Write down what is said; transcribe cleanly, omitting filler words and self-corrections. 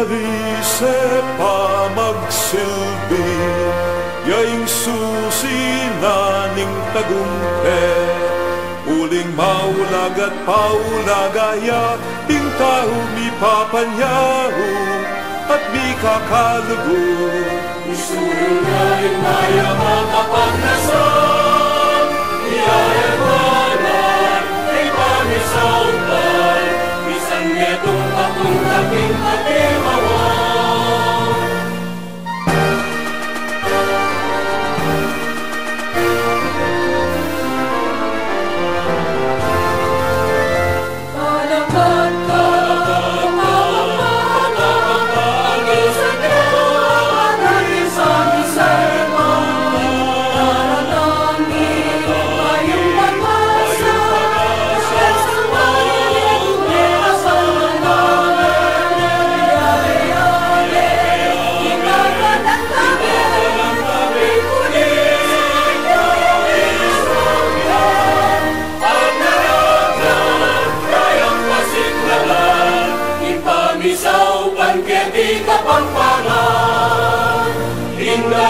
Marise pa magsilbi, yaing susi na ning tagumpe. Uling maulag at paulagaya, ting tahu mi papanyahu at mi kakalugo. Isurong na maya mapapagnasan, iyayawanan, ay pamisaupan, bisan netong akong kaping atimawan. Isaupan keti kapangpangan, hingga